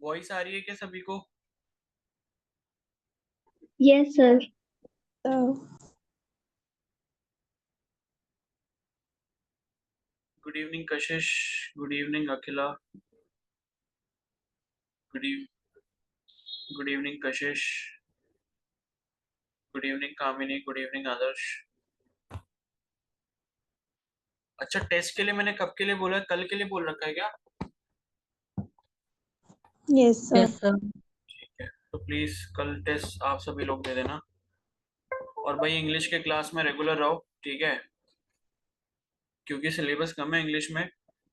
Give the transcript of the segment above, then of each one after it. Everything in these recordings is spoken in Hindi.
वॉइस आ रही है क्या सभी को? Yes sir. गुड इवनिंग कशिश, गुड इवनिंग अखिला, गुड गुड इवनिंग कशिश, गुड इवनिंग कामिनी, गुड इवनिंग आदर्श। अच्छा, टेस्ट के लिए मैंने कब के लिए बोला है? कल के लिए बोल रखा है क्या? Yes sir. Yes sir. ठीक है, तो प्लीज कल टेस्ट आप सभी लोग दे देना। और भाई इंग्लिश के क्लास में रेगुलर रहो, ठीक है? क्योंकि सिलेबस कम है इंग्लिश में।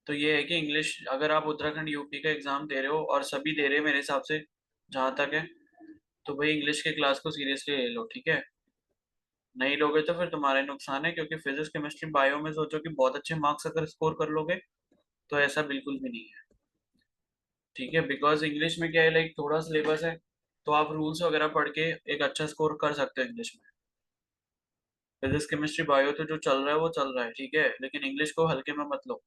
तो ये है कि इंग्लिश अगर आप उत्तराखंड यूपी का एग्जाम दे रहे हो, और सभी दे रहे हैं मेरे हिसाब से जहाँ तक है, तो भाई इंग्लिश के क्लास को सीरियसली ले लो, ठीक है? नहीं लोगे तो फिर तुम्हारा ही नुकसान है, क्योंकि फिजिक्स केमिस्ट्री बायो में सोचो कि बहुत अच्छे मार्क्स अगर स्कोर कर लोगे, तो ऐसा बिल्कुल भी नहीं है, ठीक है? बिकॉज इंग्लिश में क्या है, लाइक थोड़ा सिलेबस है, तो आप रूल्स वगैरह पढ़ के एक अच्छा स्कोर कर सकते हो इंग्लिश में। फिजिक्स केमिस्ट्री बायो तो जो चल रहा है वो चल रहा है, ठीक है, लेकिन इंग्लिश को हल्के में मत लो,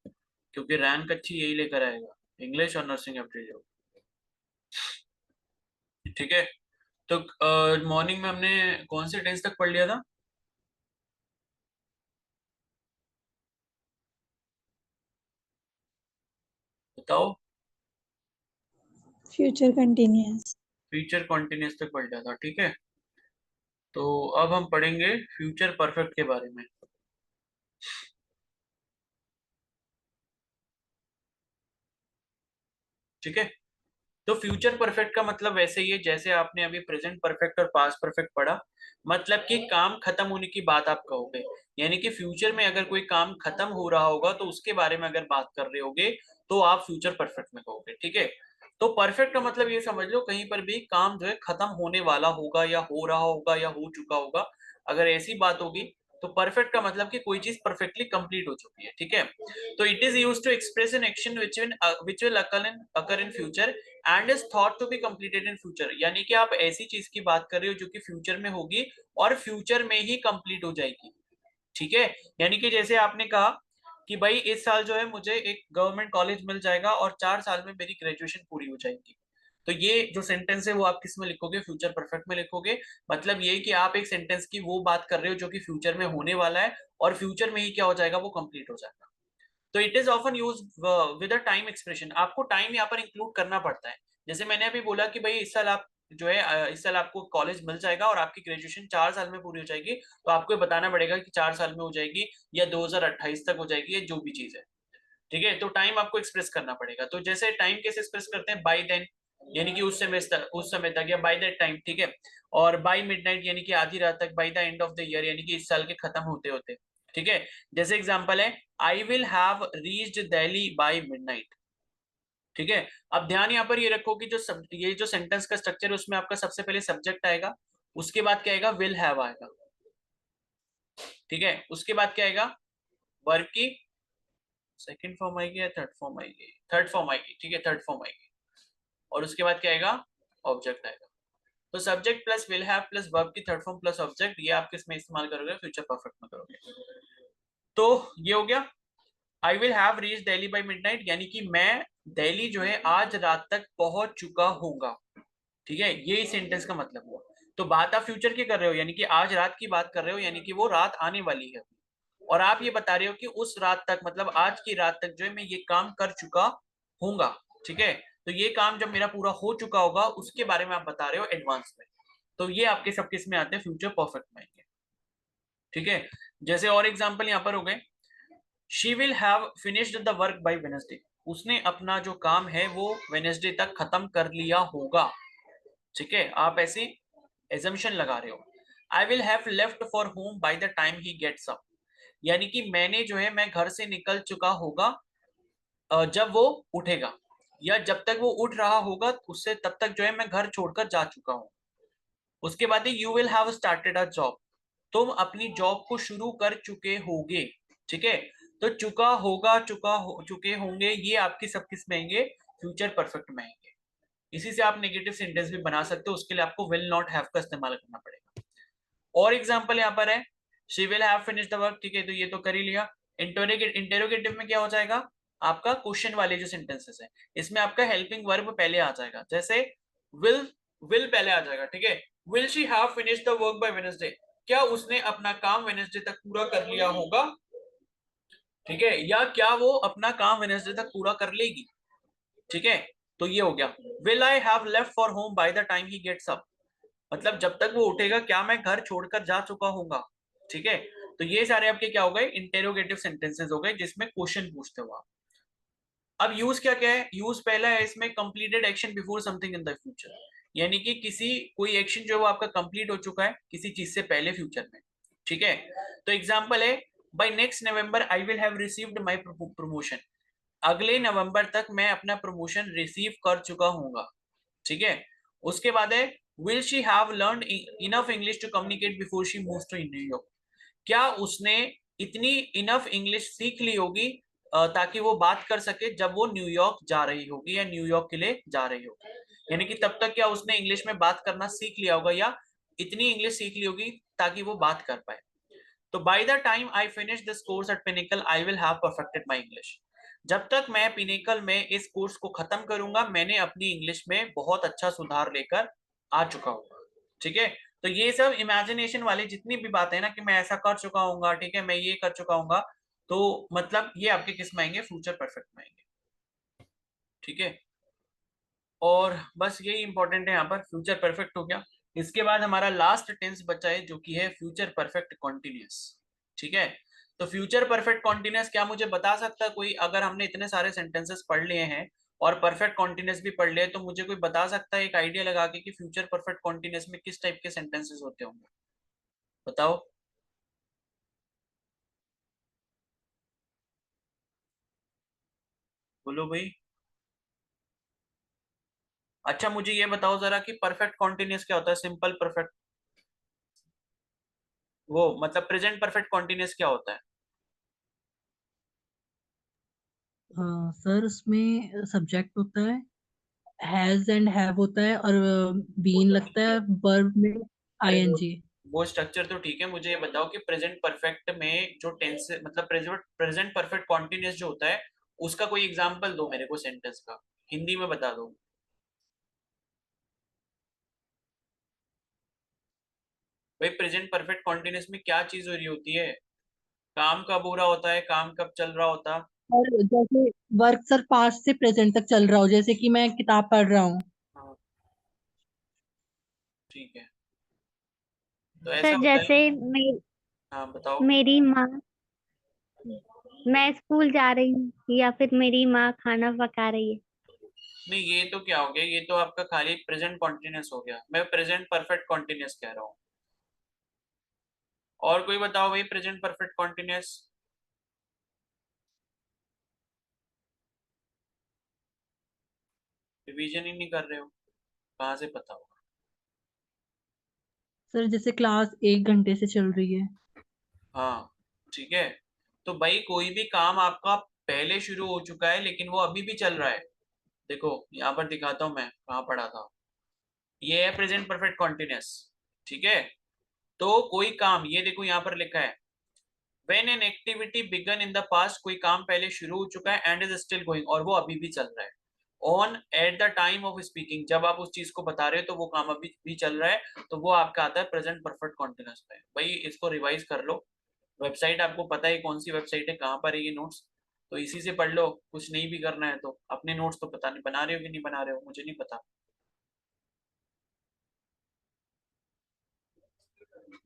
क्योंकि रैंक अच्छी यही लेकर आएगा, इंग्लिश और नर्सिंग एप्टीट्यूड, ठीक है? तो मॉर्निंग में हमने कौन से टेंस तक पढ़ लिया था? बताओ। Future continuous. फ्यूचर कॉन्टिन्यूस तक पढ़ लिया था, ठीक है? तो अब हम पढ़ेंगे फ्यूचर परफेक्ट के बारे में, ठीक है? तो फ्यूचर परफेक्ट का मतलब वैसे ही है जैसे आपने अभी प्रेजेंट परफेक्ट और पास्ट परफेक्ट पढ़ा, मतलब कि काम खत्म होने की बात आप कहोगे, यानी कि फ्यूचर में अगर कोई काम खत्म हो रहा होगा तो उसके बारे में अगर बात कर रहे होगे, तो आप फ्यूचर परफेक्ट में कहोगे, ठीक है? तो परफेक्ट का मतलब ये समझ लो, कहीं पर भी काम जो है खत्म होने वाला होगा या हो रहा होगा या हो चुका होगा, अगर ऐसी बात होगी, तो परफेक्ट का मतलब कि कोई चीज परफेक्टली कंप्लीट हो चुकी है, ठीक है? तो it is used to express an action which will occur in future and is thought to be completed in future, यानी कि आप ऐसी चीज की बात कर रहे हो जो कि फ्यूचर में होगी और फ्यूचर में ही कंप्लीट हो जाएगी, ठीक है? यानी कि जैसे आपने कहा कि भाई इस साल जो है मुझे एक गवर्नमेंट कॉलेज मिल जाएगा और 4 साल में मेरी ग्रेजुएशन पूरी हो जाएगी, तो ये जो सेंटेंस है वो आप किस में लिखोगे? फ्यूचर परफेक्ट में लिखोगे। मतलब ये कि आप एक सेंटेंस की वो बात कर रहे हो जो कि फ्यूचर में होने वाला है, और फ्यूचर में ही क्या हो जाएगा? वो कंप्लीट हो जाएगा। तो it is often use with a time expression, आपको टाइम यहाँ पर इंक्लूड करना पड़ता है। जैसे मैंने अभी बोला कि भाई इस साल आप जो है इस साल आपको कॉलेज मिल जाएगा और आपकी ग्रेजुएशन 4 साल में पूरी हो जाएगी, तो आपको ये बताना पड़ेगा कि 4 साल में हो जाएगी या 2028 तक हो जाएगी, या जो भी चीज है, ठीक है? तो टाइम आपको एक्सप्रेस करना पड़ेगा। तो जैसे टाइम कैसे एक्सप्रेस करते हैं? बाय देन, यानी कि उस समय तक, या बाय दैट टाइम, ठीक है? और बाय मिडनाइट यानी कि आधी रात तक, by the end of the year यानी कि इस साल के खत्म होते होते, ठीक है? जैसे एग्जांपल है, I will have reached Delhi by midnight, ठीक है? अब ध्यान यहाँ पर ये रखो कि ये जो सेंटेंस का स्ट्रक्चर है उसमें आपका सबसे पहले सब्जेक्ट आएगा, उसके बाद क्या आएगा? विल हैव आएगा, ठीक है? उसके बाद क्या आएगा? वर्ब की सेकंड फॉर्म आएगी या थर्ड फॉर्म आएगी? थर्ड फॉर्म आएगी, ठीक है, थर्ड फॉर्म आएगी। और उसके बाद क्या आएगा? ऑब्जेक्ट आएगा। तो subject plus will have plus verb की थर्ड फॉर्म प्लस ऑब्जेक्ट, ये आप किस में इस्तेमाल करोगे? फ्यूचर परफेक्ट में करोगे। तो ये हो गया, आई will have reach Delhi by midnight, यानी कि मैं दिल्ली जो है आज रात तक पहुंच चुका होगा, ठीक है? ये इस सेंटेंस का मतलब हुआ। तो बात आप फ्यूचर की कर रहे हो, यानी कि आज रात की बात कर रहे हो, यानी कि वो रात आने वाली है, और आप ये बता रहे हो कि उस रात तक, मतलब आज की रात तक जो है मैं ये काम कर चुका हूंगा, ठीक है? तो ये काम जब मेरा पूरा हो चुका होगा उसके बारे में आप बता रहे हो एडवांस में, तो ये आपके सब किस में आते हैं? फ्यूचर परफेक्ट में आएंगे, ठीक है? जैसे और एग्जांपल यहाँ पर हो गए, she will have finished the work by Wednesday, उसने अपना जो काम है वो वेडनेसडे तक खत्म कर लिया होगा, ठीक है? आप ऐसी एजम्पशन लगा रहे हो। I will have left for home by the time he gets up, यानी कि मैंने जो है मैं घर से निकल चुका होगा जब वो उठेगा, या जब तक वो उठ रहा होगा उससे तब तक जो है मैं घर छोड़कर जा चुका हूँ। उसके बाद you will have started a job, तुम अपनी जॉब को शुरू कर चुके होगे, ठीक है? तो चुका होगा, चुके होंगे, ये आपकी सब किस में आएंगे? फ्यूचर परफेक्ट में आएंगे। इसी से आप नेगेटिव सेंटेंस भी बना सकते हो, उसके लिए आपको विल नॉट हैव का इस्तेमाल करना पड़ेगा। और एग्जांपल यहाँ पर है, she will have finished the work, ठीक है? तो ये तो कर ही लिया। इंटेरोगेटिव में क्या हो जाएगा? आपका क्वेश्चन वाले जो सेंटेंसेस है इसमें आपका हेल्पिंग वर्ब पहले आ जाएगा। जैसे विल, विल पहले आ जाएगा, ठीक है। Will she have finished the work by Wednesday, क्या उसने अपना काम वेडनेसडे तक पूरा कर लिया होगा, ठीक है, या क्या वो अपना काम वेडनेसडे तक पूरा कर लेगी, ठीक है। तो ये हो गया। Will I have left for home by the time he gets up, मतलब जब तक वो उठेगा क्या मैं घर छोड़कर जा चुका होऊंगा, ठीक है। तो ये सारे आपके क्या हो गए, इंटेरोगेटिव सेंटेंसेस हो गए जिसमें क्वेश्चन पूछते हो आप। अब यूज क्या क्या है, यूज पहला है इसमें completed action before something in the future, यानी कि किसी कोई एक्शन जो है वो आपका कंप्लीट हो चुका है किसी चीज से पहले फ्यूचर में, ठीक है। तो एग्जांपल है, by next November I will have received my promotion, अगले नवंबर तक मैं अपना प्रमोशन रिसीव कर चुका हूंगा, ठीक है। उसके बाद है, will she have learned enough English to communicate before she moves to New York, क्या उसने इतनी इनफ इंग्लिश सीख ली होगी ताकि वो बात कर सके जब वो न्यूयॉर्क जा रही होगी या न्यूयॉर्क के लिए जा रही होगी, यानी कि तब तक क्या उसने इंग्लिश में बात करना सीख लिया होगा या इतनी इंग्लिश सीख ली होगी ताकि वो बात कर पाए। तो bye the time I finish this course eight pinnacle I will have perfected my English, जब तक मैं पिनिकल में इस कोर्स को खत्म करूंगा मैंने अपनी इंग्लिश में बहुत अच्छा सुधार लेकर आ चुका हूँ, ठीक है। तो ये सब इमेजिनेशन वाली जितनी भी बातें हैं ना कि मैं ऐसा कर चुका हूँ, ठीक है, मैं ये कर चुका हूँ, तो मतलब ये आपके किस में आएंगे, फ्यूचर परफेक्ट में आएंगे, ठीक है। और बस यही इंपॉर्टेंट है यहाँ पर, फ्यूचर परफेक्ट हो गया। इसके बाद हमारा लास्ट टेंस बचा है जो कि है फ्यूचर परफेक्ट कॉन्टिन्यूस, ठीक है। तो फ्यूचर परफेक्ट कॉन्टिन्यूस क्या मुझे बता सकता है कोई, अगर हमने इतने सारे सेंटेंसेस पढ़ लिए हैं और परफेक्ट कॉन्टिन्यूस भी पढ़ लिए तो मुझे कोई बता सकता है एक आइडिया लगा के कि फ्यूचर परफेक्ट कॉन्टिन्यूस में किस टाइप के सेंटेंसेस होते होंगे, बताओ। बोलो भाई। अच्छा मुझे ये बताओ जरा कि परफेक्ट कॉन्टिन्यूस क्या होता है, सिंपल परफेक्ट, वो मतलब प्रेजेंट परफेक्ट कॉन्टिन्यूस क्या होता है। सर उसमें सब्जेक्ट होता है, हैज एंड हैव होता है, और बीन लगता है वर्ब में अरे आईएनजी। वो स्ट्रक्चर तो ठीक है, मुझे ये बताओ कि प्रेजेंट परफेक्ट में जो टेंस मतलब प्रेजेंट परफेक्ट कॉन्टिन्यूस जो होता है उसका कोई एग्जांपल दो मेरे को सेंटेंस का, हिंदी में बता दो। भाई प्रेजेंट परफेक्ट कॉन्टिन्यूस में क्या चीज हो रही होती है, काम कब हो रहा होता है, काम कब चल रहा होता। और जैसे वर्क सर पास्ट से प्रेजेंट तक चल रहा हो, जैसे कि मैं किताब पढ़ रहा हूँ। हाँ ठीक है, तो ऐसा सर होता है। जैसे हाँ बताओ। मेरी माँ, मैं स्कूल जा रही हूँ या फिर मेरी माँ खाना पका रही है। नहीं ये तो क्या हो गया, ये तो आपका खाली प्रेजेंट कॉन्टिन्यूस हो गया, मैं प्रेजेंट परफेक्ट कॉन्टिन्यूस कह रहा हूँ। और कोई बताओ भाई प्रेजेंट परफेक्ट कॉन्टिन्यूस। रिवीजन ही नहीं कर रहे हो, कहाँ से पता होगा। सर जैसे क्लास 1 घंटे से चल रही है। हाँ ठीक है, तो भाई कोई भी काम आपका पहले शुरू हो चुका है लेकिन वो अभी भी चल रहा है, देखो यहाँ पर दिखाता हूँ मैं कहाँ पढ़ा था, ये है प्रेजेंट परफेक्ट कॉन्टिन्यूस, ठीक है। तो कोई काम, ये देखो यहाँ पर लिखा है, when an activity began in the past, कोई काम पहले शुरू हो चुका है एंड इज स्टिल गोइंग, और वो अभी भी चल रहा है। On at the time of speaking, जब आप उस चीज को बता रहे हो तो वो काम अभी भी चल रहा है, तो वो आपका आता है प्रेजेंट परफेक्ट कॉन्टिन्यूस में। भाई इसको रिवाइज कर लो, वेबसाइट आपको पता है कौन सी वेबसाइट है, कहाँ पर है ये नोट्स, तो इसी से पढ़ लो, कुछ नहीं भी करना है तो अपने नोट्स तो पता नहीं बना रहे हो कि नहीं बना रहे हो, मुझे नहीं पता।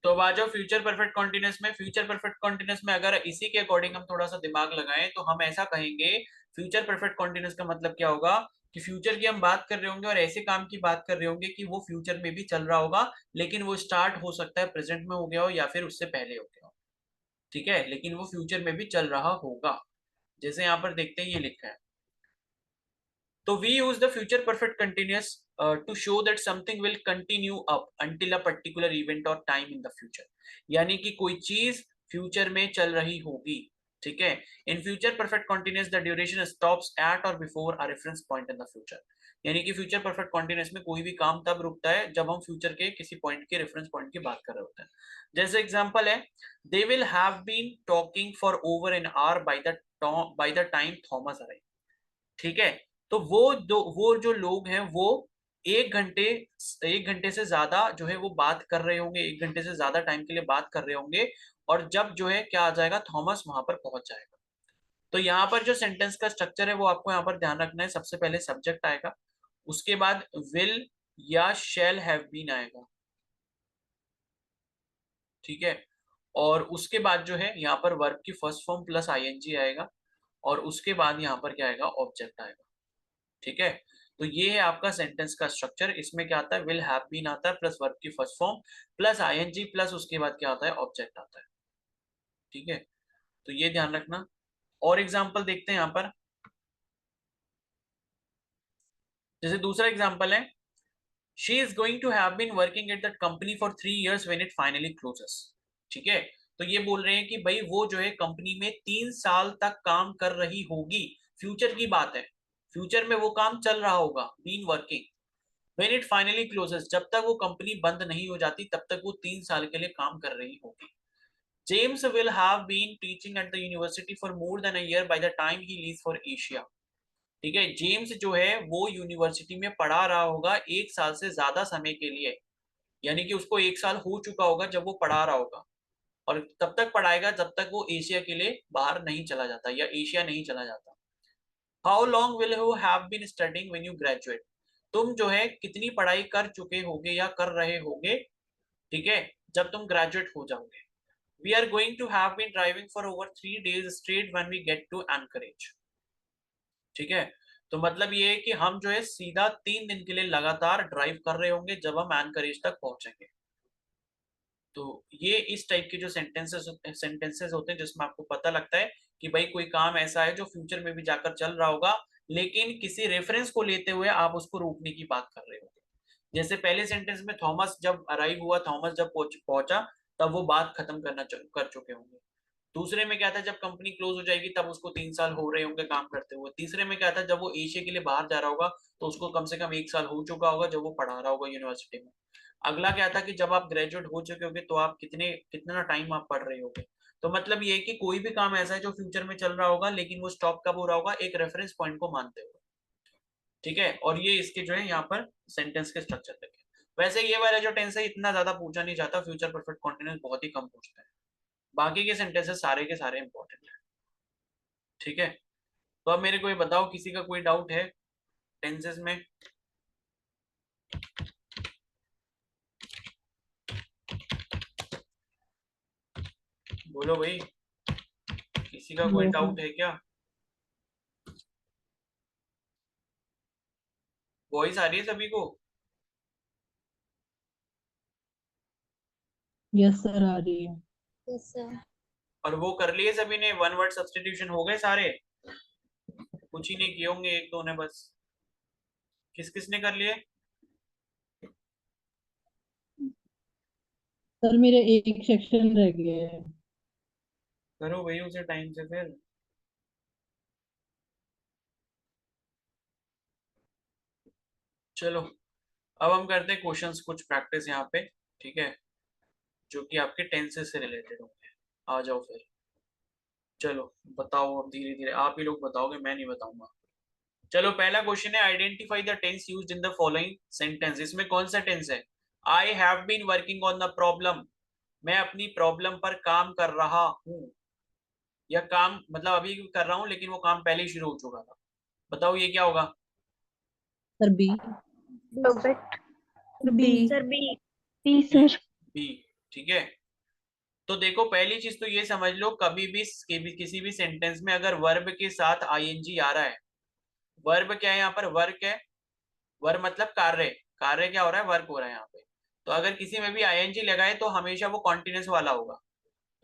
तो अब आ जाओ फ्यूचर परफेक्ट कॉन्टिन्यूस में। फ्यूचर परफेक्ट कॉन्टिन्यूस में अगर इसी के अकॉर्डिंग हम थोड़ा सा दिमाग लगाएं तो हम ऐसा कहेंगे, फ्यूचर परफेक्ट कॉन्टिन्यूस का मतलब क्या होगा कि फ्यूचर की हम बात कर रहे होंगे और ऐसे काम की बात कर रहे होंगे कि वो फ्यूचर में भी चल रहा होगा, लेकिन वो स्टार्ट हो सकता है प्रेजेंट में हो गया हो या फिर उससे पहले हो गया हो, ठीक है, लेकिन वो फ्यूचर में भी चल रहा होगा। जैसे यहाँ पर देखते हैं ये लिखा है, तो we use the future perfect continuous to show that something will continue up until a particular event or time in the future, यानी कि कोई चीज फ्यूचर में चल रही होगी, ठीक है। In future perfect continuous the duration stops at or before a reference point in the future, यानी कि फ्यूचर परफेक्ट कॉन्टिन्यूस में कोई भी काम तब रुकता है जब हम फ्यूचर के किसी पॉइंट के रेफरेंस पॉइंट की बात कर रहे होते हैं। जैसे एग्जांपल है, they will have been talking for over an hour by the by the time Thomas arrive. ठीक है, तो वो जो लोग हैं वो 1 घंटे 1 घंटे से ज्यादा जो है वो बात कर रहे होंगे, 1 घंटे से ज्यादा टाइम के लिए बात कर रहे होंगे, और जब जो है क्या आ जाएगा, थॉमस वहां पर पहुंच जाएगा। तो यहाँ पर जो सेंटेंस का स्ट्रक्चर है वो आपको यहाँ पर ध्यान रखना है। सबसे पहले सब्जेक्ट आएगा, उसके बाद विल या शैल हैव बीन आएगा, ठीक है, और उसके बाद जो है यहाँ पर वर्ब की फर्स्ट फॉर्म प्लस आईएनजी आएगा, और उसके बाद यहाँ पर क्या आएगा, ऑब्जेक्ट आएगा। ठीक है, तो ये है आपका सेंटेंस का स्ट्रक्चर। इसमें क्या आता है, विल हैव बीन आता है प्लस वर्ब की first form plus ING plus उसके बाद क्या आता है, ऑब्जेक्ट आता है। ठीक है, तो ये ध्यान रखना। और एग्जांपल देखते हैं यहाँ पर। जैसे दूसरा एग्जांपल है, she is going to have been working at that company for 3 years when it finally closes. ठीक है, तो ये बोल रहे हैं कि भाई वो जो है कंपनी में 3 साल तक काम कर रही होगी। फ्यूचर की बात है, फ्यूचर में वो काम चल रहा होगा, been working when it finally closes, जब तक वो कंपनी बंद नहीं हो जाती तब तक वो 3 साल के लिए काम कर रही होगी। James will have been teaching at the university for more than a year by the time he leaves for Asia. ठीक है, जेम्स जो है वो यूनिवर्सिटी में पढ़ा रहा होगा 1 साल से ज्यादा समय के लिए, यानी कि उसको 1 साल हो चुका होगा जब वो पढ़ा रहा होगा, और तब तक पढ़ाएगा जब तक वो एशिया के लिए बाहर नहीं चला जाता या एशिया नहीं चला जाता। How long will you have been studying when you graduate, तुम जो है कितनी पढ़ाई कर चुके होगे या कर रहे होगे, ठीक है, जब तुम ग्रेजुएट हो जाओगे। We are going to have been driving for over 3 days straight when we get to Anchorage. ठीक है, तो मतलब ये है कि हम जो है सीधा 3 दिन के लिए लगातार ड्राइव कर रहे होंगे जब हम एनकरेज तक पहुंचेंगे। तो ये इस टाइप के जो सेंटेंसेस होते हैं जिसमें आपको पता लगता है कि भाई कोई काम ऐसा है जो फ्यूचर में भी जाकर चल रहा होगा, लेकिन किसी रेफरेंस को लेते हुए आप उसको रोकने की बात कर रहे होगे। जैसे पहले सेंटेंस में थॉमस जब अराइव हुआ, थॉमस जब पहुंचा, तब वो बात खत्म कर चुके होंगे। दूसरे में क्या था, जब कंपनी क्लोज हो जाएगी तब उसको 3 साल हो रहे होंगे काम करते हुए। तीसरे में क्या था, जब वो एशिया के लिए बाहर जा रहा होगा तो उसको कम से कम 1 साल हो चुका होगा जब वो पढ़ा रहा होगा यूनिवर्सिटी में। अगला क्या था कि जब आप ग्रेजुएट हो चुके होगे तो आप कितना टाइम आप पढ़ रहे होगे। तो मतलब ये है कि कोई भी काम ऐसा है जो फ्यूचर में चल रहा होगा, लेकिन वो स्टॉप कब हो रहा होगा, एक रेफरेंस पॉइंट को मानते हुए। ठीक है, और ये इसके जो है यहाँ पर सेंटेंस के स्ट्रक्चर तक है। वैसे ये वाला जो टेंस है इतना ज्यादा पूछा नहीं जाता, फ्यूचर परफेक्ट कॉन्टिन्यूस बहुत ही कम पूछते हैं। बाकी के सेंटेंसेस सारे के सारे इंपॉर्टेंट है। ठीक है, तो अब मेरे को ये बताओ, किसी का कोई डाउट है टेंसेस में? बोलो भाई, किसी का कोई नो सर। डाउट है क्या? वॉइस आ रही है सभी को? यस सर, आ रही है। Yes sir. और वो कर लिए सभी ने, वन वर्ड सब्स्टिट्यूशन हो गए सारे? कुछ ही नहीं किए होंगे, एक दो ने बस। किस किस ने कर लिए? सर मेरे एक सेक्शन रह गया है। करो भाई उसे टाइम से फिर। चलो, अब हम करते हैं क्वेश्चंस कुछ प्रैक्टिस यहाँ पे। ठीक है, जो कि आपके टेंसेस से रिलेटेड होंगे। आ जाओ फिर। चलो बताओ, अब धीरे धीरे आप ही लोग बताओगे, मैं नहीं बताऊंगा। चलो, पहला क्वेश्चन है, identify the tense used in the following sentence. इसमें कौन सा टेंस है? I have been working on the problem, मैं अपनी प्रॉब्लम पर काम कर रहा हूँ, या काम मतलब अभी कर रहा हूँ लेकिन वो काम पहले ही शुरू हो चुका था। बताओ ये क्या होगा? Sir B. Project. Sir B. B. Sir B. B sir. B. ठीक है, तो देखो पहली चीज तो ये समझ लो, कभी भी किसी भी सेंटेंस में अगर वर्ब के साथ आईएनजी आ रहा है, वर्ब क्या है यहाँ पर, वर्क है, वर्ब मतलब कार्य, कार्य क्या हो रहा है, वर्क हो रहा है यहाँ पे। तो अगर किसी में भी आईएनजी लगाए तो हमेशा वो कॉन्टिन्यूस वाला होगा।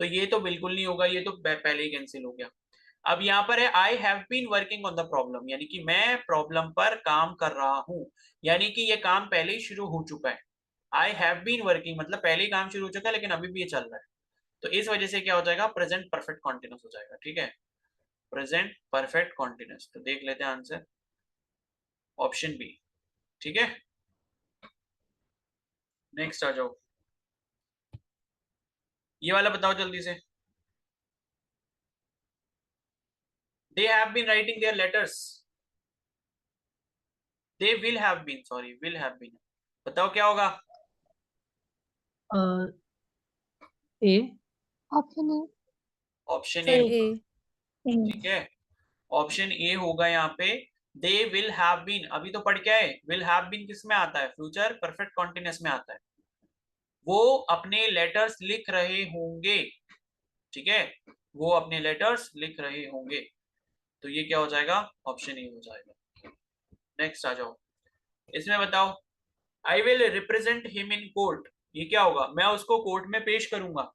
तो ये तो बिल्कुल नहीं होगा, ये तो पहले ही कैंसिल हो गया। अब यहाँ पर है, I have been working on the problem, यानी कि मैं प्रॉब्लम पर काम कर रहा हूँ, यानी कि ये काम पहले ही शुरू हो चुका है। आई हैव बीन वर्किंग मतलब पहले ही काम शुरू हो चुका है, लेकिन अभी भी ये चल रहा है। तो इस वजह से क्या हो जाएगा, प्रेजेंट परफेक्ट कॉन्टिन्यूस हो जाएगा। ठीक है, प्रेजेंट परफेक्ट कॉन्टिन्यूस। तो देख लेते हैं आंसर, ऑप्शन बी। ठीक है, नेक्स्ट आ जाओ, ये वाला बताओ जल्दी से। They have been writing their letters. They will have been, sorry, will have been. बताओ क्या होगा? A. Option A. Option A sir होगा, ए। ठीक है। ऑप्शन ए होगा यहाँ पे। दे विल हैव बीन, अभी तो पढ़ के आए, विल हैव बीन किस में आता है? फ्यूचर परफेक्ट कॉन्टिन्यूअस में आता है। वो अपने लेटर्स लिख रहे होंगे, ठीक है, वो अपने लेटर्स लिख रहे होंगे। तो ये क्या हो जाएगा? ऑप्शन ए हो जाएगा। नेक्स्ट आ जाओ, इसमें बताओ, I will represent him in court, ये क्या होगा? मैं उसको कोर्ट में पेश करूंगा।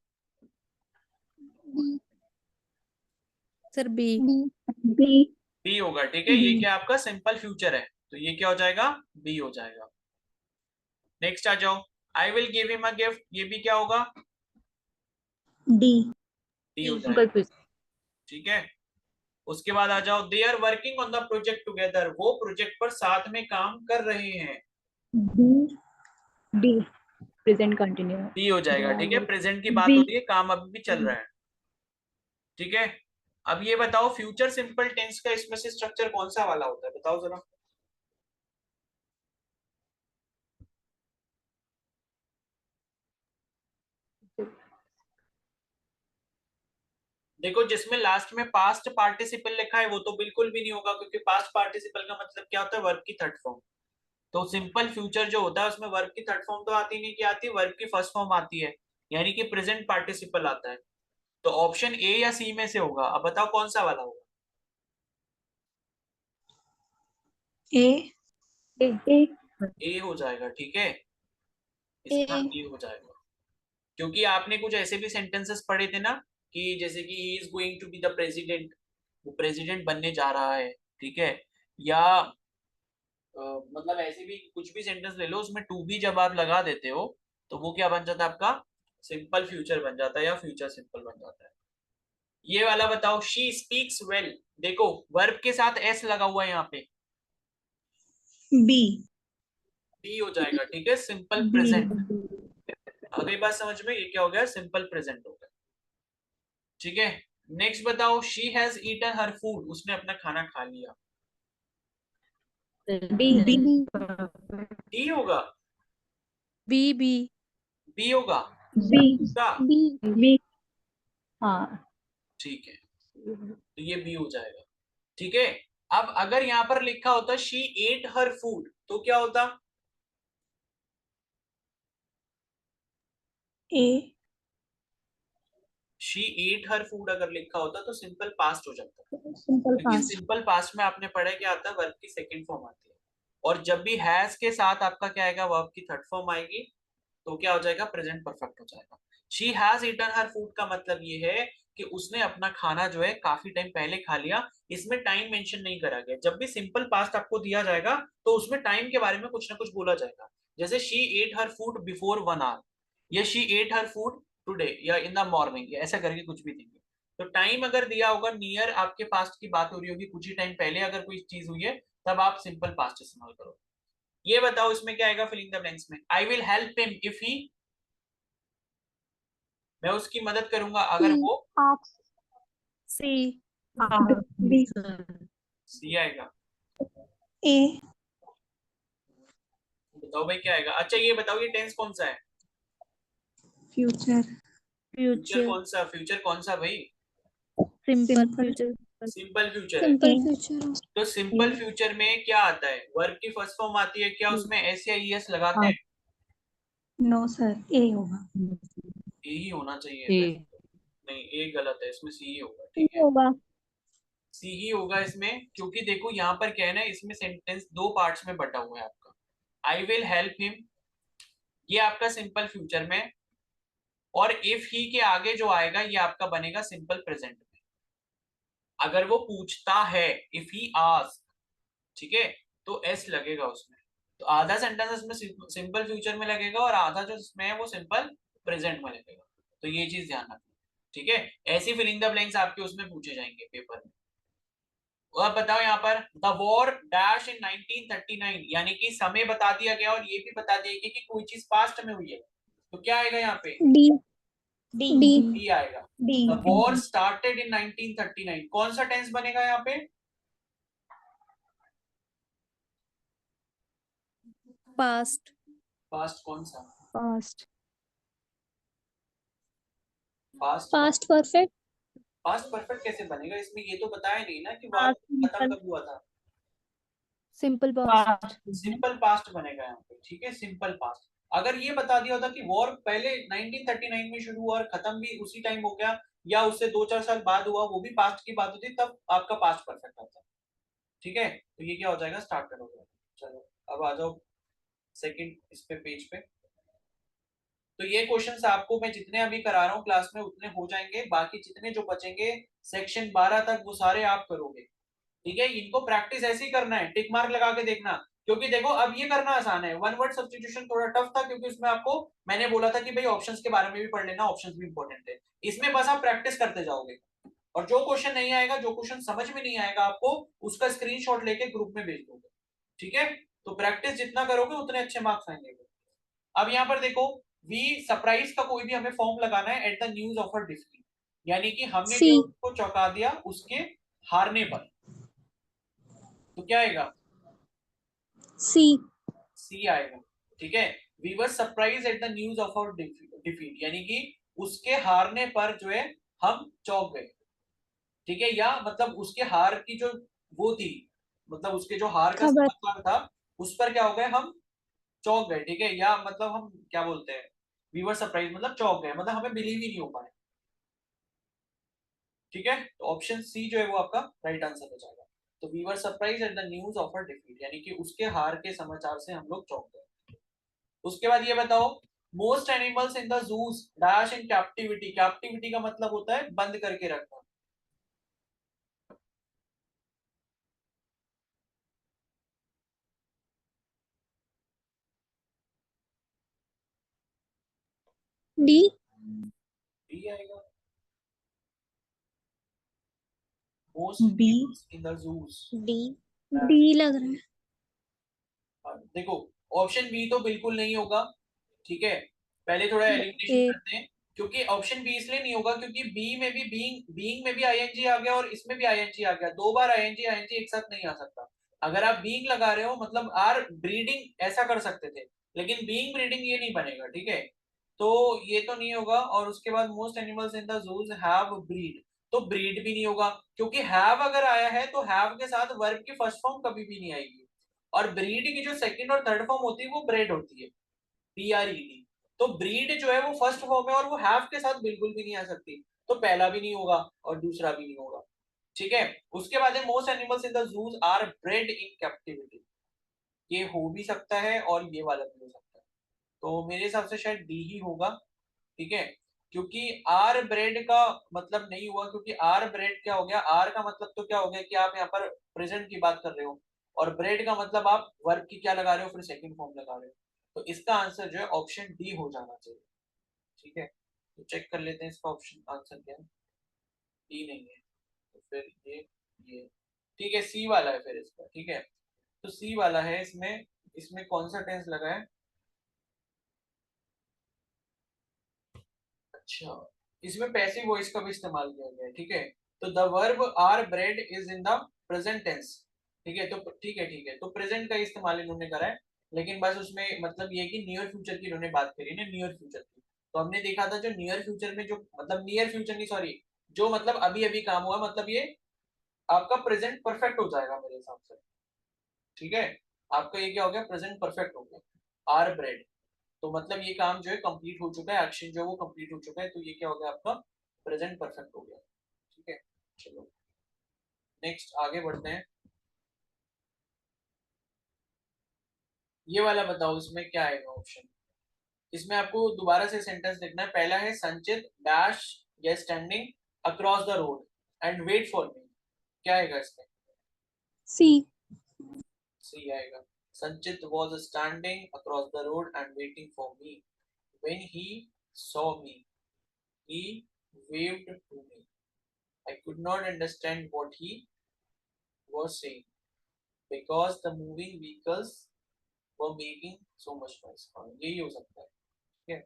Sir B. बी। बी होगा, ठीक है। ये क्या आपका सिंपल फ्यूचर है, तो ये क्या हो जाएगा? बी हो जाएगा। नेक्स्ट आ जाओ, I will give him a gift, ये भी क्या होगा? डी। डी हो जाएगा, ठीक है। उसके बाद आ जाओ, they are working on the project together, वो प्रोजेक्ट पर साथ में काम कर रहे हैं। डी। Present continue. डी हो जाएगा, ठीक है। प्रेजेंट की बात बी। हो रही है, काम अभी भी चल रहा है, ठीक है। अब ये बताओ, फ्यूचर सिंपल टेंस का इसमें से स्ट्रक्चर कौन सा वाला होता है? बताओ जरा। देखो, जिसमें लास्ट में पास्ट पार्टिसिपल लिखा है वो तो बिल्कुल भी नहीं होगा, क्योंकि पास्ट पार्टिसिपल का मतलब क्या होता है? वर्ब की थर्ड फॉर्म। तो सिंपल फ्यूचर जो होता है उसमें वर्ब की थर्ड फॉर्म तो आती नहीं, क्या आती? वर्ब की फर्स्ट फॉर्म आती है, यानी कि प्रेजेंट पार्टिसिपल आता है। तो ऑप्शन ए या सी में से होगा, अब बताओ कौन सा वाला होगा? ए। ए हो जाएगा, ठीक है। इसका ए हो जाएगा, क्योंकि आपने कुछ ऐसे भी सेंटेंसेस पढ़े थे ना, कि जैसे कि he is going to be the president, वो प्रेसिडेंट बनने जा रहा है, ठीक है। या मतलब ऐसे भी कुछ भी सेंटेंस ले लो, उसमें टू बी जब आप लगा देते हो तो वो क्या बन जाता है आपका? सिंपल फ्यूचर बन जाता है, या फ्यूचर सिंपल बन जाता है। ये वाला बताओ, शी स्पीक्स वेल, देखो वर्ब के साथ एस लगा हुआ है यहाँ पे। बी। बी हो जाएगा, ठीक है। सिंपल प्रेजेंट, आ गई बात समझ में? ये क्या हो गया? सिंपल प्रेजेंट हो गया, ठीक है। नेक्स्ट बताओ, she has eaten her food, उसने अपना खाना खा लिया। बी। डी होगा, बी। बी। बी होगा बी। का, बी। हाँ। ठीक है, तो ये बी हो जाएगा, ठीक है। अब अगर यहाँ पर लिखा होता शी एट हर फूड, तो क्या होता? ए। शी एट हर फूड अगर लिखा होता तो सिंपल पास्ट हो जाता, सिंपल क्योंकि सिंपल पास्ट में आपने पढ़ा है क्या आता है? वर्ब की सेकंड फॉर्म आती है, और जब भी हैज के साथ आपका क्या आएगा? वर्ब की थर्ड फॉर्म आएगी, तो क्या हो जाएगा? प्रेजेंट परफेक्ट हो जाएगा। She has eaten her food का मतलब ये है कि उसने अपना खाना जो है काफी टाइम पहले खा लिया। इसमें टाइम मेंशन नहीं करा गया। जब भी सिंपल पास्ट आपको दिया जाएगा तो उसमें टाइम के बारे में कुछ ना कुछ बोला जाएगा, जैसे she ate her food before 1 hour, या she ate her food today, या इन द मॉर्निंग, ऐसा करके कुछ भी देंगे। तो टाइम अगर दिया होगा, नियर आपके पास्ट की बात हो रही होगी, कुछ ही टाइम पहले अगर कोई चीज हुई है, तब आप सिंपल पास्ट इस्तेमाल करो। ये बताओ इसमें क्या आएगा फिलिंग द ब्लैंक्स में? I will help him if he, मैं उसकी मदद करूंगा अगर वो। आप। सी। बी। सी आएगा, ए। बताओ भाई क्या आएगा? अच्छा ये बताओ, ये टेंस कौन सा है? फ्यूचर। फ्यूचर कौन सा? फ्यूचर कौन सा भाई? Simple future. सिंपल फ्यूचर है। फ्यूचर। तो सिंपल फ्यूचर में क्या आता है? वर्ब की फर्स्ट फॉर्म आती है, क्या उसमें एस या ई एस लगाते हैं? नो सर, ए होगा। ए ही होना चाहिए ए। वैसे तो। नहीं, ए गलत है, इसमें सी ही होगा, ठीक है। होगा। सी ही होगा इसमें, क्योंकि देखो यहाँ पर क्या है ना, इसमें सेंटेंस दो पार्ट्स में बटा हुआ है आपका। आई विल हेल्प हिम, ये आपका सिंपल फ्यूचर में, और इफ ही के आगे जो आएगा ये आपका बनेगा सिंपल प्रेजेंट में। अगर वो पूछता है, इफ ही आस्क, ठीक है, तो एस लगेगा उसमें। तो आधा सेंटेंस उसमें सिंपल फ्यूचर में लगेगा, और आधा जो इसमें है वो सिंपल प्रेजेंट में लगेगा। तो ये चीज ध्यान रखना, ठीक है। ऐसी फिलिंग द ब्लैंक्स आपके उसमें पूछे जाएंगे पेपर में। अब बताओ यहाँ पर, द वॉर डैश इन 1939, यानी कि समय बता दिया गया और ये भी बता दिया गया कि कोई चीज पास्ट में हुई है, तो क्या आएगा यहाँ पे? डी। डी डी आएगा। D the war started in 1939, कौन सा टेंस बनेगा यहाँ पे? पास्ट पास्ट कौन सा? Past past past perfect past perfect कैसे बनेगा? इसमें ये तो बताया नहीं ना कि वॉर पास्ट खत्म सिंपल कब हुआ था। सिंपल पास्ट सिंपल पास्ट बनेगा यहाँ पे, ठीक है, सिंपल पास्ट। अगर ये बता दिया होता कि वॉर पहले 1939 में शुरू हुआ और खत्म भी उसी टाइम हो गया, या उससे 2-4 साल बाद हुआ, वो भी पास्ट की बात होती, तब आपका पास्ट परफेक्ट आता। ठीक है, तो ये क्या हो जाएगा? स्टार्टेड हो जाएगा। चलो अब आ जाओ सेकंड इस पे पेज पे। तो ये क्वेश्चंस आपको मैं जितने अभी करा रहा हूँ क्लास में उतने हो जाएंगे, बाकी जितने जो बचेंगे सेक्शन 12 तक वो सारे आप करोगे। ठीक है, इनको प्रैक्टिस ऐसे ही करना है, टिक मार्क लगा के देखना। क्योंकि देखो अब ये करना आसान है, वन वर्ड सब्स्टिट्यूशन थोड़ा टफ था, क्योंकि उसमें आपको मैंने बोला था कि भाई ऑप्शंस के बारे में भी पढ़ लेना, ऑप्शंस भी इंपॉर्टेंट है। इसमें बस आप प्रैक्टिस करते जाओगे, और जो क्वेश्चन नहीं आएगा, जो क्वेश्चन समझ में नहीं आएगा आपको, उसका स्क्रीनशॉट लेके ग्रुप में भेज दोगे। ठीक है, तो प्रैक्टिस जितना करोगे उतने अच्छे मार्क्स आएंगे। अब यहाँ पर देखो, वी सरप्राइज का कोई भी हमें फॉर्म लगाना है eight the news of a defeat, यानी कि हमने सी जो उसको चौंका दिया उसके हारने पर, तो क्या आएगा? सी सी आएगा। ठीक है, we were surprise at the news of our defeat, यानी कि उसके हारने पर जो है हम चौंक गए। ठीक है, या मतलब उसके हार की जो वो थी, मतलब उसके जो हार का खबर समाचार था उस पर क्या हो गए? हम चौंक गए। ठीक है, या मतलब हम क्या बोलते हैं, वी वर सरप्राइज मतलब चौंक गए, मतलब हमें बिलीव ही नहीं हो पाया। ठीक है, तो ऑप्शन सी जो है वो आपका राइट आंसर हो जाएगा। तो we were surprise at the news of a defeat, यानी कि उसके हार के समाचार से हम लोग चौंक गए। उसके बाद ये बताओ, most animals in the zoos dash in captivity, captivity का मतलब होता है बंद करके रखना। डी डी आएगा। Most B animals in the zoos, D D लग रहा है देखो ऑप्शन बी तो बिल्कुल नहीं होगा। ठीक है, पहले थोड़ा एलिमिनेशन ए करते हैं, क्योंकि ऑप्शन बी इसलिए नहीं होगा क्योंकि बी में भी बीइंग में भी आईएनजी आ गया और इसमें भी आईएनजी आ गया, दो बार आईएनजी आईएनजी एक साथ नहीं आ सकता। अगर आप बीइंग लगा रहे हो मतलब आर ब्रीडिंग ऐसा कर सकते थे, लेकिन बीइंग ब्रीडिंग ये नहीं बनेगा। ठीक है, तो ये तो नहीं होगा। और उसके बाद most animals in the zoos have breed, तो ब्रीड भी नहीं होगा, क्योंकि हैव अगर आया है तो हैव के साथ वर्ब की फर्स्ट फॉर्म कभी भी नहीं आएगी, और ब्रीड की जो सेकंड और थर्ड फॉर्म होती है वो ब्रेड होती है, BRED। तो ब्रीड जो है वो फर्स्ट फॉर्म है और वो हैव के साथ बिल्कुल भी नहीं आ सकती, तो पहला भी नहीं होगा और दूसरा भी नहीं होगा। ठीक है, उसके बाद है most animals in the zoos are bred in captivity, ये हो भी सकता है और ये वाला भी हो सकता है, तो मेरे हिसाब से शायद डी ही होगा। ठीक है, क्योंकि आर ब्रेड का मतलब नहीं हुआ, क्योंकि आर ब्रेड क्या हो गया, आर का मतलब तो क्या हो गया कि आप यहाँ पर प्रेजेंट की बात कर रहे हो, और ब्रेड का मतलब आप वर्ब की क्या लगा रहे हो, फिर सेकंड फॉर्म लगा रहे हो, तो इसका आंसर जो है ऑप्शन डी हो जाना चाहिए। ठीक है, तो चेक कर लेते हैं इसका ऑप्शन आंसर क्या है। डी नहीं है, तो फिर ये ठीक है, सी वाला है फिर इसका। ठीक है, तो सी वाला है, इसमें इसमें कौन सा टेंस लगा है? अच्छा, इसमें पैसिव वॉइस का भी इस्तेमाल किया गया है। ठीक है, तो the verb are bred is in the present tense. ठीक है, तो ठीक है, तो प्रेजेंट का इस्तेमाल इन्होंने करा है, लेकिन बस उसमें मतलब ये कि नियर फ्यूचर की इन्होंने बात करी ना, नियर फ्यूचर की। तो हमने देखा था जो नियर फ्यूचर में जो मतलब नियर फ्यूचर नहीं सॉरी, जो मतलब अभी अभी काम हुआ, मतलब ये आपका प्रेजेंट परफेक्ट हो जाएगा मेरे हिसाब से। ठीक है, आपका ये क्या हो गया, प्रेजेंट परफेक्ट हो गया आर ब्रेड, तो मतलब ये काम जो है कंप्लीट हो चुका है, एक्शन जो है वो कंप्लीट हो चुका है, तो ये क्या हो गया आपका, प्रेजेंट परफेक्ट हो गया। ठीक है, चलो नेक्स्ट आगे बढ़ते हैं। ये वाला बताओ इसमें क्या आएगा ऑप्शन। इसमें आपको दोबारा से सेंटेंस देखना है। पहला है संचित डैश या standing across the road and wait for me, क्या आएगा इसमें? सी सी आएगा। संचित was standing across the road and waiting for me. When he saw me, he waved to me. I could not understand what he was saying because the moving vehicles were making so much noise. हाँ, यही हो सकता है। ठीक है,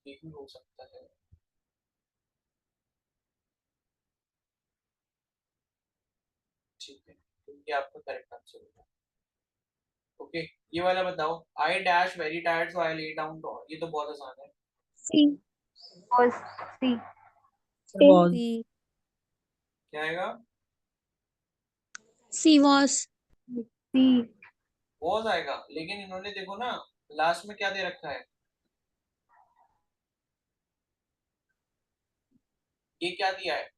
यही हो सकता है। ठीक है, तो ये आपका करेक्ट आंसर होगा। ओके, ये वाला बताओ। I dash very tired so I lay down to, ये तो बहुत आसान है। C. was C. was C. क्या आएगा? C was. C. वॉज आएगा, लेकिन इन्होंने देखो ना लास्ट में क्या दे रखा है, ये क्या दिया है?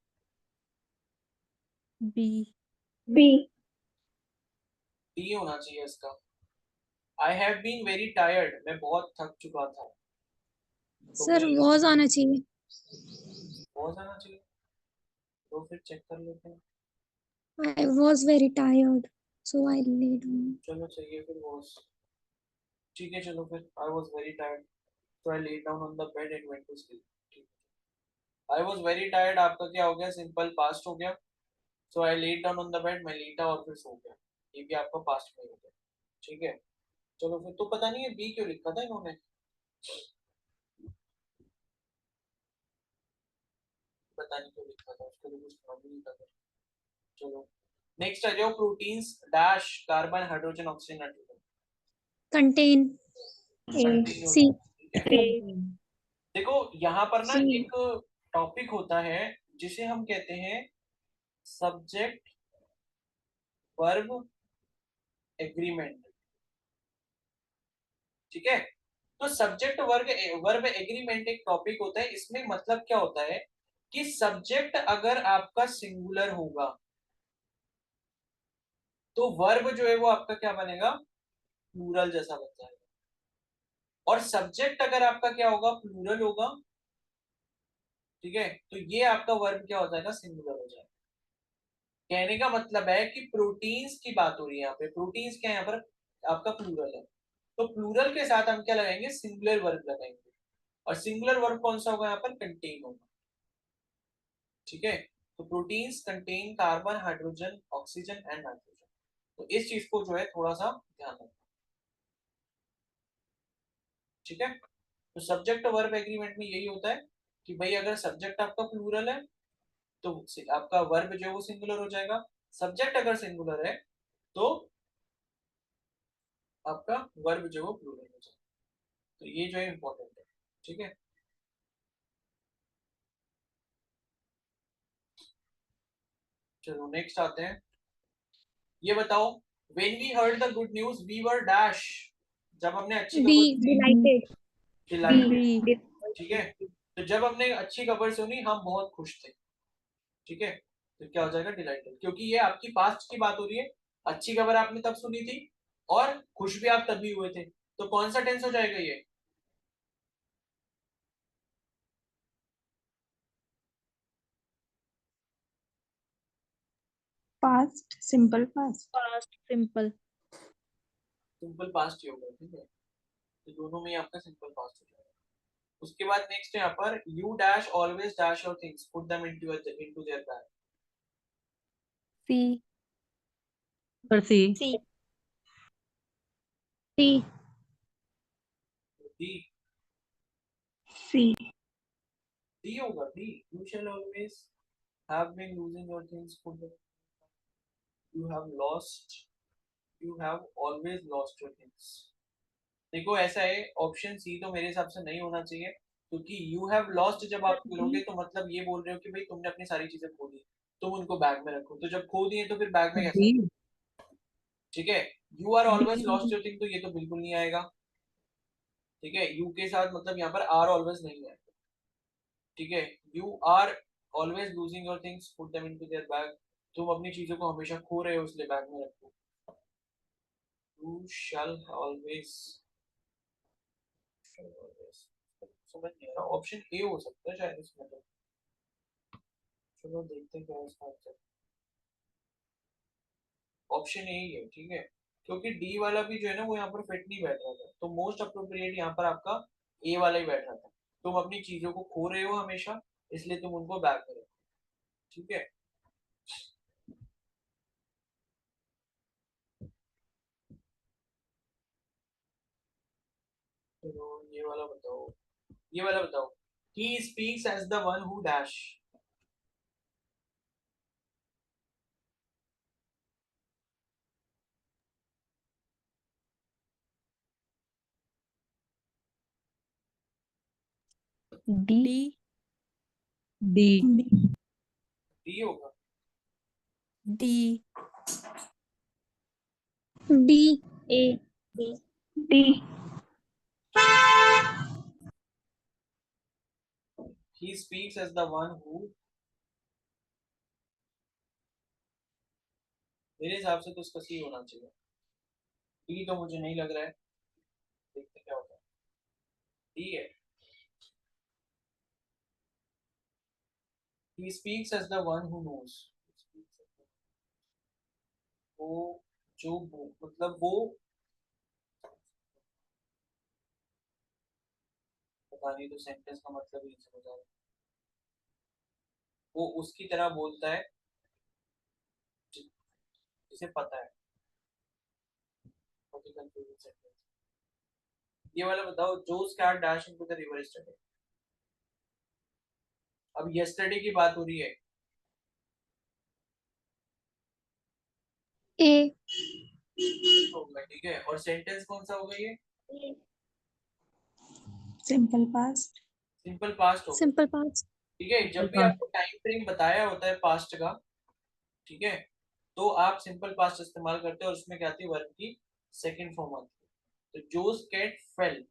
B. B. डी होना चाहिए इसका। I have been very tired, मैं बहुत थक चुका था। तो सर फिर was आना चाहिए। वॉज आना चाहिए, तो फिर चेक कर लेते हैं। I was very tired, so I lay down. चलो चाहिए फिर वॉज। ठीक है चलो फिर, I was very tired so I laid down on the bed and went to sleep. I was very tired आपका क्या हो गया, सिंपल पास्ट हो गया। So I laid down on the bed, मैं लेटा और फिर सो गया, ये भी आपका पास्ट में हो गया। ठीक है, चलो फिर। तो पता नहीं है बी क्यों लिखा था इन्होंने, पता नहीं क्यों लिखा था, उसको तो कुछ प्रॉब्लम नहीं था। चलो नेक्स्ट आ जाओ, proteins dash carbon hydrogen oxygen nitrogen Contain. Continue होता C. है। ठीक है, देखो यहाँ पर ना C. एक टॉपिक होता है जिसे हम कहते हैं सब्जेक्ट वर्ब एग्रीमेंट। ठीक है, तो सब्जेक्ट वर्ग वर्ब एग्रीमेंट एक टॉपिक होता है। इसमें मतलब क्या होता है कि सब्जेक्ट अगर आपका सिंगुलर होगा तो वर्ब जो है वो आपका क्या बनेगा, प्लूरल जैसा बन जाएगा। और सब्जेक्ट अगर आपका क्या होगा, प्लूरल होगा। ठीक है, तो ये आपका वर्ब क्या हो जाएगा, सिंगुलर हो जाएगा। कहने का मतलब है कि प्रोटीन्स की बात हो रही है यहाँ पे, प्रोटीन्स क्या है यहाँ पर, आपका प्लूरल है। तो प्लूरल के साथ हम क्या लगाएंगे, सिंगुलर वर्ब लगाएंगे। और सिंगुलर वर्ब कौन सा होगा यहाँ पर, कंटेन होगा। ठीक है, तो proteins contain carbon hydrogen oxygen and nitrogen. तो इस चीज को जो है थोड़ा सा ध्यान रखना। ठीक है, तो सब्जेक्ट वर्ब एग्रीमेंट में यही होता है कि भाई अगर सब्जेक्ट आपका प्लूरल है तो आपका वर्ब जो है वो सिंगुलर हो जाएगा। सब्जेक्ट अगर सिंगुलर है तो आपका वर्ब जो है वो प्लूरल हो जाएगा। तो ये जो है इंपॉर्टेंट है। ठीक है, चलो नेक्स्ट आते हैं। ये बताओ, when we heard the good news we were dash, जब हमने अच्छी खबर D. सुनी, Delighted. डिलाइटेड। D. ठीक है, तो जब हमने अच्छी खबर सुनी हम बहुत खुश थे। ठीक है, तो क्या हो जाएगा, डिलाइटेड, क्योंकि ये आपकी पास्ट की बात हो रही है। अच्छी खबर आपने तब सुनी थी और खुश भी आप तभी हुए थे, तो कौन सा टेंस हो जाएगा ये, Past, simple past. Past simple. Simple past ही होगा। ठीक है, तो दोनों में ही आपका सिंपल पास्ट हो जाएगा। उसके बाद नेक्स्ट है यहाँ पर, you dash always dash your things put them into their bag. C. पर C C. C. D, C. D होगा, D. You shall always have been losing your things put them, you have lost, you have always lost your things. देखो ऐसा है, ऑप्शन सी तो मेरे हिसाब से नहीं होना चाहिए, क्योंकि यू हैव लॉस्ट जब आप करोगे तो मतलब ये बोल रहे हो कि भाई तुमने अपनी सारी चीजें खो दी, तुम उनको बैग में रखो, तो जब खो दिए तो फिर बैग में कैसे डी रखो? ठीक है, you are always lost D your thing, तो ये तो बिल्कुल नहीं आएगा। ठीक है, यू के साथ मतलब यहाँ पर आर ऑलवेज नहीं है। ठीक है, you are always losing your things put them into their bag, तुम अपनी चीजों को हमेशा खो रहे हो इसलिए बैग में रखो। यू शैल ऑलवेज, समझ नहीं आ रहा, ऑप्शन ए हो सकता है शायद इसमें तो। चलो देखते हैं क्या है इसका आंसर। ऑप्शन ए ही है। ठीक है, क्योंकि डी वाला भी जो है ना वो यहाँ पर फिट नहीं बैठ रहा था, तो मोस्ट अप्रोप्रिएट यहाँ पर आपका ए वाला ही बैठ रहा था। तुम अपनी चीजों को खो रहे हो हमेशा, इसलिए तुम उनको बैग में रखो। ठीक है, चलो ये वाला बताओ, ये वाला बताओ. He speaks as the one who dash. D. D. D होगा. D. D. A. D. He speaks as the one who. मेरे हिसाब से तो उसका C होना चाहिए. D तो मुझे नहीं लग रहा है. देखते क्या होता है. D है. He speaks as the one who knows. वो मतलब वो पता नहीं, तो सेंटेंस का मतलब ही नहीं समझ आ रहा. वो उसकी तरह बोलता है जिसे पता है. बहुत ही कंफ्यूजिंग सेंटेंस. ये वाला बताओ. Jose cat dash into the river yesterday. अब यस्टरडे की बात हो रही है. A. होगा, ठीक है. और सेंटेंस कौन सा होगा ये? Simple past. सिंपल पास्ट होगा. Simple past. ठीक है. जब भी आपको टाइम फ्रेम बताया होता है पास्ट का, ठीक है, तो आप सिंपल पास्ट इस्तेमाल करते हो और उसमें क्या आती है? वर्ब की सेकंड फॉर्म आती है. तो जोस कैट फेल.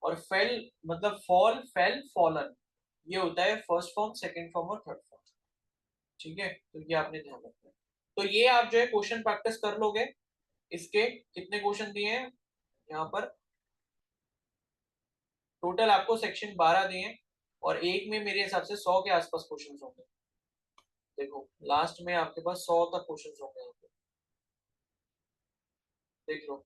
और फेल मतलब फॉल, फेल, फॉलन. ये होता है फर्स्ट फॉर्म, सेकंड फॉर्म और थर्ड फॉर्म. ठीक है. तो ये आपने ध्यान रखना है. तो ये आप जो है क्वेश्चन प्रैक्टिस कर लोगे. इसके कितने क्वेश्चन दिए हैं यहाँ पर? टोटल आपको सेक्शन 12 दिए हैं और एक में मेरे हिसाब से 100 के आसपास क्वेश्चन होंगे. देखो लास्ट में आपके पास 100 तक क्वेश्चन होंगे यहाँ पे. देख लो.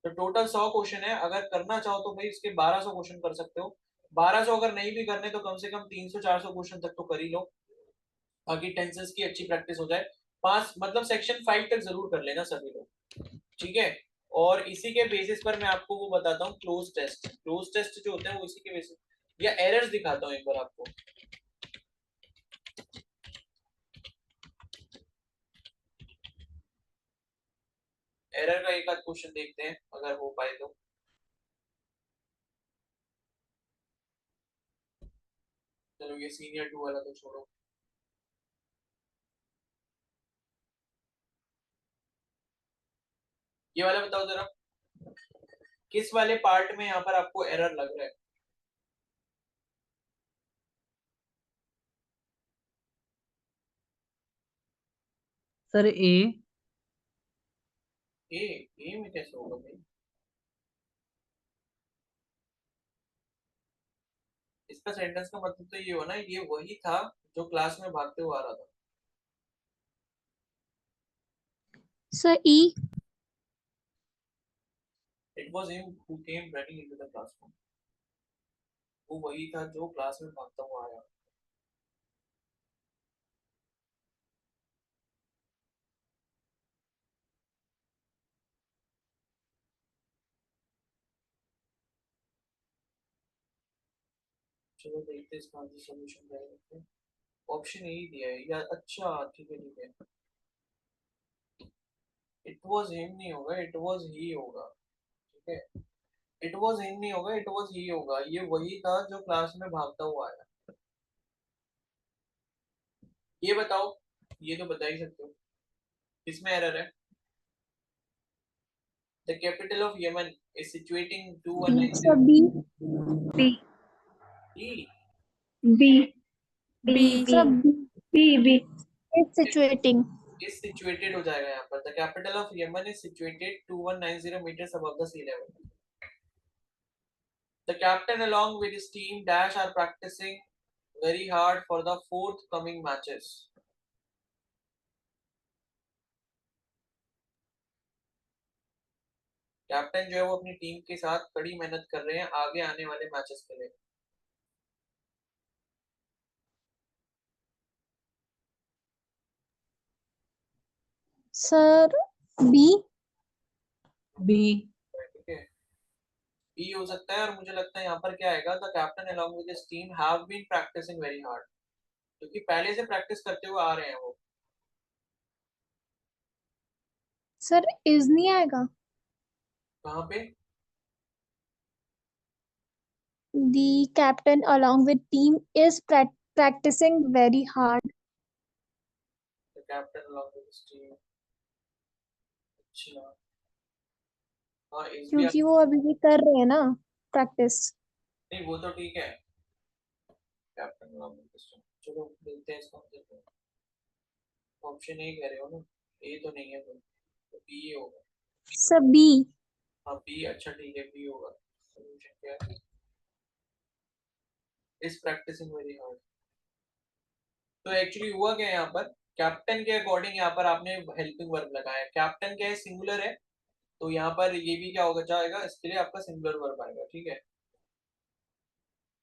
तो टोटल 100 क्वेश्चन है. अगर करना चाहो तो भाई इसके 1200 क्वेश्चन कर सकते हो. 1200 अगर नहीं भी करने तो कम से कम 300-400 क्वेश्चन तक तो कर ही लो, ताकि टेंसेस की अच्छी प्रैक्टिस हो जाए. पांच मतलब सेक्शन 5 तक जरूर कर लेना सभी लोग. ठीक है. और इसी के बेसिस पर मैं आपको वो बताता हूँ क्लोज टेस्ट. क्लोज टेस्ट जो होते हैं वो इसी के बेसिस, या एरर्स दिखाता हूँ एक बार आपको. एरर का एक आध क्वेश्चन देखते हैं अगर हो पाए तो. चलो ये सीनियर 2 वाला तो छोड़ो. ये वाला बताओ जरा. किस वाले पार्ट में यहाँ पर आपको एरर लग रहा है? सर ए. ए में कैसे होगा भाई? इसका सेंटेंस का मतलब तो ये हो ना, ये वही था जो क्लास में भागते हुए आ रहा था. Sir, E. It was him who came running into the classroom. वो वही था जो क्लास में भागता हुआ आया. चलो देखते हैं इसका आंसर सॉल्यूशन क्या है. ऑप्शन यही दिया है या? अच्छा ठीक है ठीक है. इट वाज हिम नहीं होगा, इट वाज ही होगा. ठीक है. इट वाज हिम नहीं होगा, इट वाज ही होगा. ये वही था जो क्लास में भागता हुआ आया. ये बताओ. ये तो बता ही सकते हो. किसमें एरर है? The capital of Yemen is situating Sir, 2190. B. B. E. B. B. Sir, B. B. B. Is situating. Is situated हो जाएगा यहाँ पर. The capital of Yemen is situated 2190 meters above the sea level. The captain along with his team dash are practicing very hard for the forthcoming matches. Captain जो है वो अपनी टीम के साथ कड़ी मेहनत कर रहे हैं आगे आने वाले मैचेस के लिए. Sir, B. बी. ठीक है. बी हो सकता है, और मुझे लगता है यहाँ पर क्या आएगा, the captain along with his team have been practising very hard, क्योंकि पहले से प्रैक्टिस करते हुए आ रहे हैं वो। सर इज नहीं आएगा? कहाँ पे? The captain along with team is practicing very hard. The captain along with his team, अच्छा हाँ इस भी क्योंकि वो अभी भी कर रहे हैं ना प्रैक्टिस। नहीं वो तो ठीक है, captain along with his team. चलो मिलते हैं इसका आंसर। ऑप्शन ए कह रहे हो ना, ए तो नहीं है कोई, तो बी होगा। Sir B. हाँ बी, अच्छा ठीक है बी होगा। सोल्यूशन क्या है? Is practising very hard. तो एक्चुअली हुआ क्या है यहाँ पर, कैप्टन के अकॉर्डिंग यहाँ पर आपने हेल्पिंग वर्ब लगाया, कैप्टन क्या है, सिंगुलर है, तो यहाँ पर ये भी क्या होगा जाएगा, इसके लिए आपका सिंगुलर वर्ब आएगा, ठीक है।